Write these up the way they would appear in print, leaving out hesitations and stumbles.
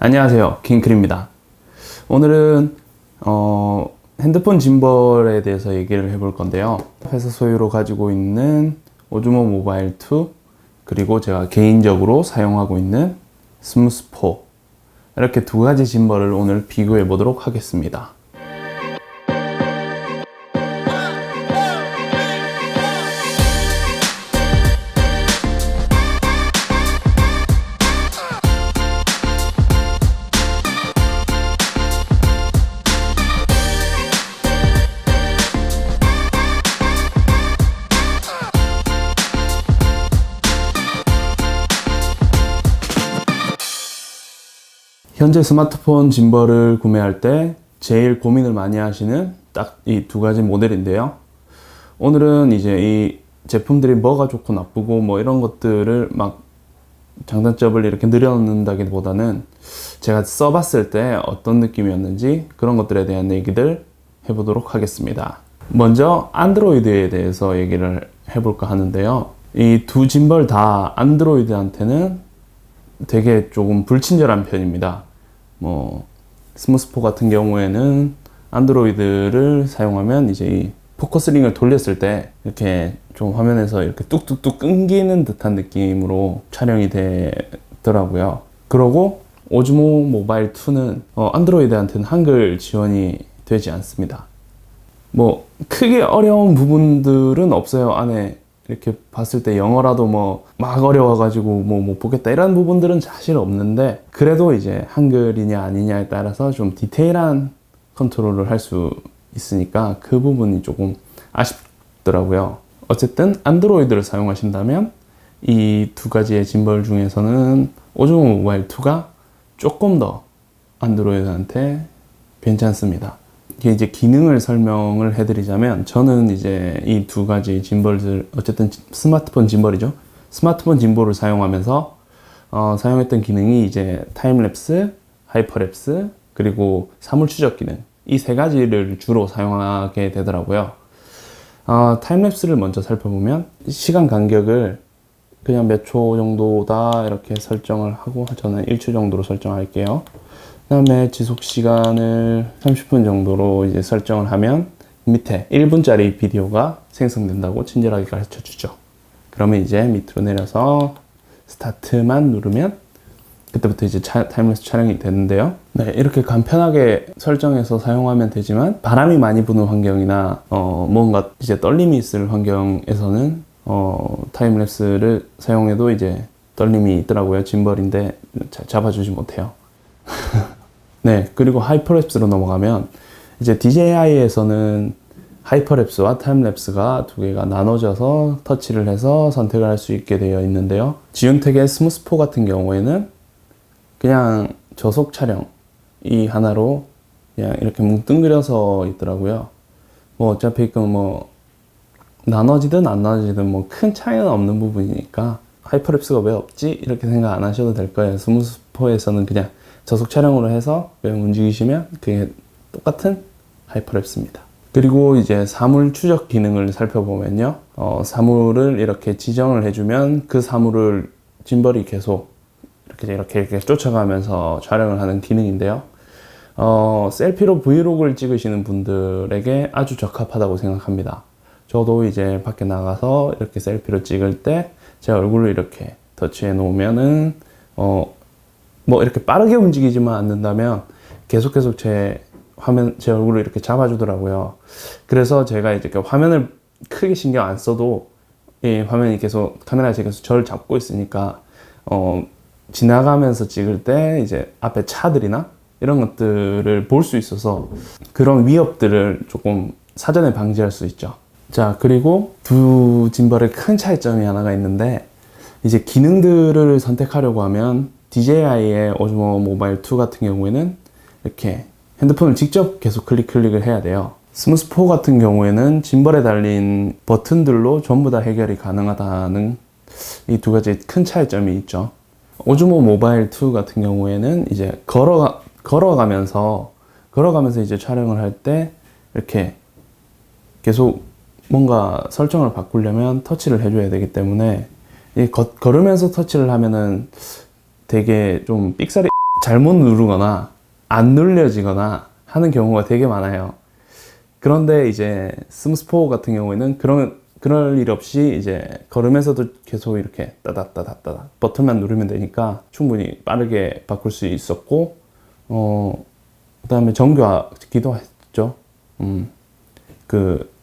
안녕하세요, 킹클입니다. 오늘은 핸드폰 짐벌에 대해서 얘기를 해볼 건데요. 회사 소유로 가지고 있는 오즈모 모바일 2, 그리고 제가 개인적으로 사용하고 있는 스무스4, 이렇게 두 가지 짐벌을 오늘 비교해 보도록 하겠습니다. 현재 스마트폰 짐벌을 구매할 때 제일 고민을 많이 하시는 딱 이 두 가지 모델인데요. 오늘은 이제 이 제품들이 뭐가 좋고 나쁘고 뭐 이런 것들을 막 장단점을 이렇게 늘어놓는다기보다는 제가 써봤을 때 어떤 느낌이었는지 그런 것들에 대한 얘기들 해보도록 하겠습니다. 먼저 안드로이드에 대해서 얘기를 해볼까 하는데요. 이 두 짐벌 다 안드로이드한테는 되게 조금 불친절한 편입니다. 스무스4 같은 경우에는 안드로이드를 사용하면 이제 이 포커스링을 돌렸을 때 이렇게 좀 화면에서 이렇게 뚝뚝뚝 끊기는 듯한 느낌으로 촬영이 되더라고요. 그러고 오즈모 모바일 2는 안드로이드한테는 한글 지원이 되지 않습니다. 크게 어려운 부분들은 없어요. 안에 이렇게 봤을 때 영어라도 막 어려워가지고 못 보겠다 이런 부분들은 사실 없는데, 그래도 이제 한글이냐 아니냐에 따라서 좀 디테일한 컨트롤을 할 수 있으니까 그 부분이 조금 아쉽더라고요. 어쨌든 안드로이드를 사용하신다면 이 두 가지의 짐벌 중에서는 오즈모 모바일 2가 조금 더 안드로이드한테 괜찮습니다. 이게 이제 기능을 설명을 해드리자면, 저는 이제 이 두 가지 짐벌들, 어쨌든 스마트폰 짐벌이죠. 스마트폰 짐벌을 사용하면서 사용했던 기능이 이제 타임랩스, 하이퍼랩스, 그리고 사물 추적 기능, 이 세 가지를 주로 사용하게 되더라고요. 타임랩스를 먼저 살펴보면 시간 간격을 그냥 몇 초 정도다 이렇게 설정을 하고, 저는 1초 정도로 설정할게요. 그 다음에 지속 시간을 30분 정도로 이제 설정을 하면 밑에 1분짜리 비디오가 생성된다고 친절하게 가르쳐 주죠. 그러면 이제 밑으로 내려서 스타트만 누르면 그때부터 이제 타임랩스 촬영이 되는데요. 네, 이렇게 간편하게 설정해서 사용하면 되지만, 바람이 많이 부는 환경이나 뭔가 이제 떨림이 있을 환경에서는 타임랩스를 사용해도 이제 떨림이 있더라고요. 짐벌인데 잘 잡아주지 못해요. 네, 그리고 하이퍼랩스로 넘어가면 이제 DJI에서는 하이퍼랩스와 타임랩스가 두 개가 나눠져서 터치를 해서 선택을 할 수 있게 되어 있는데요. 지윤택의 스무스4 같은 경우에는 그냥 저속 촬영 이 하나로 그냥 이렇게 뭉뚱그려서 있더라고요. 어차피 나눠지든 안 나눠지든 큰 차이는 없는 부분이니까 하이퍼랩스가 왜 없지? 이렇게 생각 안 하셔도 될 거예요. 스무스4에서는 그냥 저속 촬영으로 해서 움직이시면 그게 똑같은 하이퍼랩스입니다. 그리고 이제 사물 추적 기능을 살펴보면요. 사물을 이렇게 지정을 해주면 그 사물을 짐벌이 계속 이렇게 쫓아가면서 촬영을 하는 기능인데요. 셀피로 브이로그를 찍으시는 분들에게 아주 적합하다고 생각합니다. 저도 이제 밖에 나가서 이렇게 셀피를 찍을 때 제 얼굴을 이렇게 터치해 놓으면은 이렇게 빠르게 움직이지만 않는다면 계속 제 얼굴을 이렇게 잡아주더라고요. 그래서 제가 이제 화면을 크게 신경 안 써도 이 화면이 계속, 카메라에서 계속 저를 잡고 있으니까 지나가면서 찍을 때 이제 앞에 차들이나 이런 것들을 볼 수 있어서 그런 위협들을 조금 사전에 방지할 수 있죠. 자, 그리고 두 짐벌의 큰 차이점이 하나가 있는데, 이제 기능들을 선택하려고 하면 DJI의 오즈모 모바일 2 같은 경우에는 이렇게 핸드폰을 직접 계속 클릭을 해야 돼요. 스무스4 같은 경우에는 짐벌에 달린 버튼들로 전부 다 해결이 가능하다는 이 두 가지 큰 차이점이 있죠. 오즈모 모바일 2 같은 경우에는 이제 걸어가면서 이제 촬영을 할 때 이렇게 계속 뭔가 설정을 바꾸려면 터치를 해줘야 되기 때문에 걸으면서 터치를 하면은 되게 좀 삑사리 잘못 누르거나 안 눌려지거나 하는 경우가 되게 많아요. 그런데 이제 스무스4 같은 경우에는 그럴 일 없이 이제 걸으면서도 계속 이렇게 따닥따닥따닥 버튼만 누르면 되니까 충분히 빠르게 바꿀 수 있었고, 그다음에 정교하기도 했죠.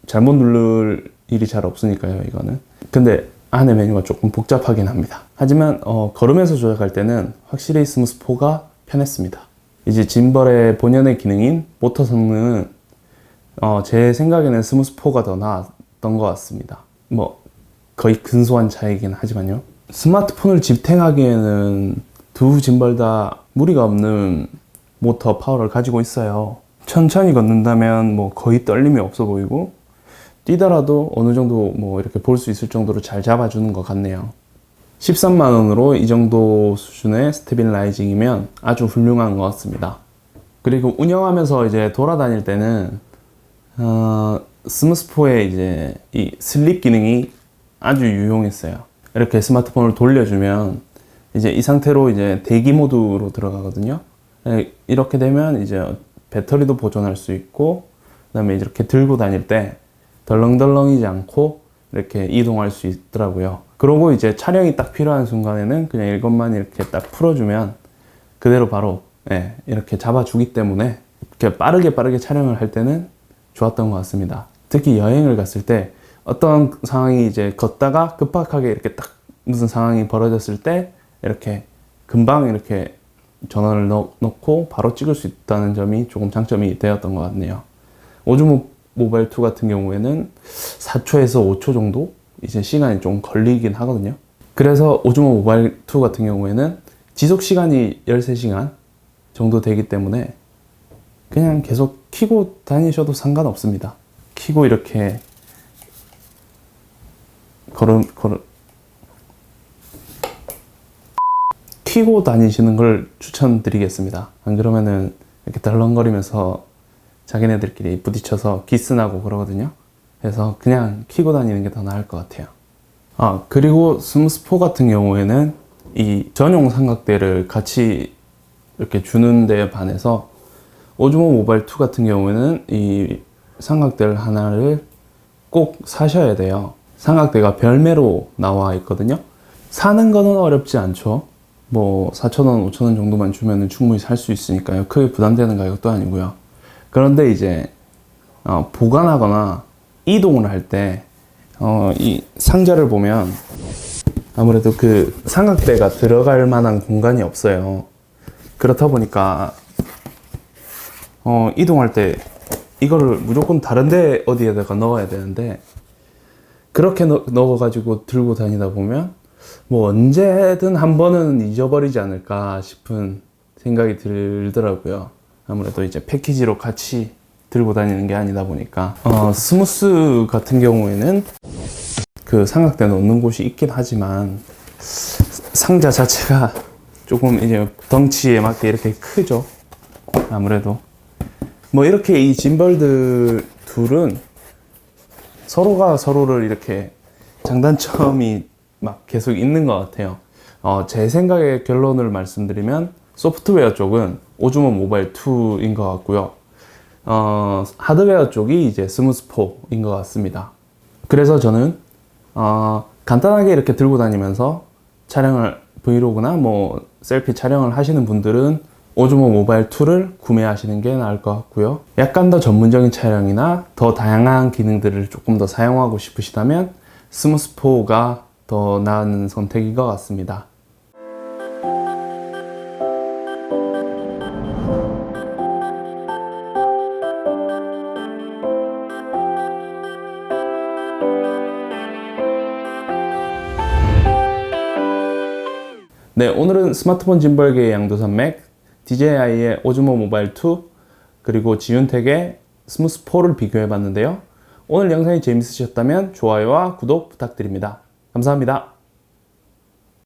잘못 누를 일이 잘 없으니까요, 이거는. 근데 안에 메뉴가 조금 복잡하긴 합니다. 하지만 걸으면서 조작할 때는 확실히 스무스4가 편했습니다. 이제 짐벌의 본연의 기능인 모터 성능은 제 생각에는 스무스4가 더 나았던 것 같습니다. 뭐 거의 근소한 차이긴 하지만요. 스마트폰을 지탱하기에는 두 짐벌 다 무리가 없는 모터 파워를 가지고 있어요. 천천히 걷는다면 뭐 거의 떨림이 없어 보이고, 뛰더라도 어느 정도 뭐 이렇게 볼 수 있을 정도로 잘 잡아주는 것 같네요. 13만 원으로 이 정도 수준의 스테빌라이징이면 아주 훌륭한 것 같습니다. 그리고 운영하면서 이제 돌아다닐 때는 스무스4의 이제 이 슬립 기능이 아주 유용했어요. 이렇게 스마트폰을 돌려주면 이제 이 상태로 이제 대기 모드로 들어가거든요. 이렇게 되면 이제 배터리도 보존할 수 있고, 그다음에 이렇게 들고 다닐 때 덜렁덜렁이지 않고 이렇게 이동할 수 있더라고요. 그러고 이제 촬영이 딱 필요한 순간에는 그냥 이것만 이렇게 딱 풀어주면 그대로 바로 이렇게 잡아주기 때문에 이렇게 빠르게 촬영을 할 때는 좋았던 것 같습니다. 특히 여행을 갔을 때 어떤 상황이 이제 걷다가 급박하게 이렇게 딱 무슨 상황이 벌어졌을 때 이렇게 금방 이렇게 전원을 넣고 바로 찍을 수 있다는 점이 조금 장점이 되었던 것 같네요. 오즈모 모바일 2 같은 경우에는 4초에서 5초 정도 이제 시간이 좀 걸리긴 하거든요. 그래서 오즈모 모바일 2 같은 경우에는 지속 시간이 13시간 정도 되기 때문에 그냥 계속 켜고 다니셔도 상관없습니다. 켜고 이렇게 켜고 다니시는 걸 추천드리겠습니다. 안 그러면은 이렇게 덜렁거리면서 자기네들끼리 부딪혀서 기스나고 그러거든요. 그래서 그냥 켜고 다니는 게 더 나을 것 같아요. 그리고 스무스4 같은 경우에는 이 전용 삼각대를 같이 이렇게 주는 데 반해서 오즈모 모바일 2 같은 경우에는 이 삼각대를 하나를 꼭 사셔야 돼요. 삼각대가 별매로 나와 있거든요. 사는 거는 어렵지 않죠. 뭐 4,000원, 5,000원 정도만 주면 충분히 살 수 있으니까요. 크게 부담되는 가격도 아니고요. 그런데 이제 보관하거나 이동을 할 때 이 상자를 보면 아무래도 그 삼각대가 들어갈 만한 공간이 없어요. 그렇다 보니까 이동할 때 이거를 무조건 다른데 어디에다가 넣어야 되는데, 그렇게 넣어가지고 들고 다니다 보면 뭐 언제든 한 번은 잊어버리지 않을까 싶은 생각이 들더라고요. 아무래도 이제 패키지로 같이 들고 다니는 게 아니다 보니까. 스무스 같은 경우에는 그 삼각대 넣는 곳이 있긴 하지만 상자 자체가 조금 이제 덩치에 맞게 이렇게 크죠. 아무래도 뭐 이렇게 이 짐벌들 둘은 서로가 서로를 이렇게 장단점이 막 계속 있는 것 같아요. 제 생각의 결론을 말씀드리면 소프트웨어 쪽은 오즈모 모바일 2인 것 같고요. 하드웨어 쪽이 이제 스무스4인 것 같습니다. 그래서 저는 간단하게 이렇게 들고 다니면서 촬영을 브이로그나 뭐 셀피 촬영을 하시는 분들은 오즈모 모바일 2를 구매하시는 게 나을 것 같고요. 약간 더 전문적인 촬영이나 더 다양한 기능들을 조금 더 사용하고 싶으시다면 스무스4가 더 나은 선택인 것 같습니다. 네, 오늘은 스마트폰 짐벌계의 양도산맥, DJI의 오즈모 모바일 2, 그리고 지윤텍의 스무스4를 비교해 봤는데요. 오늘 영상이 재밌으셨다면 좋아요와 구독 부탁드립니다. 감사합니다.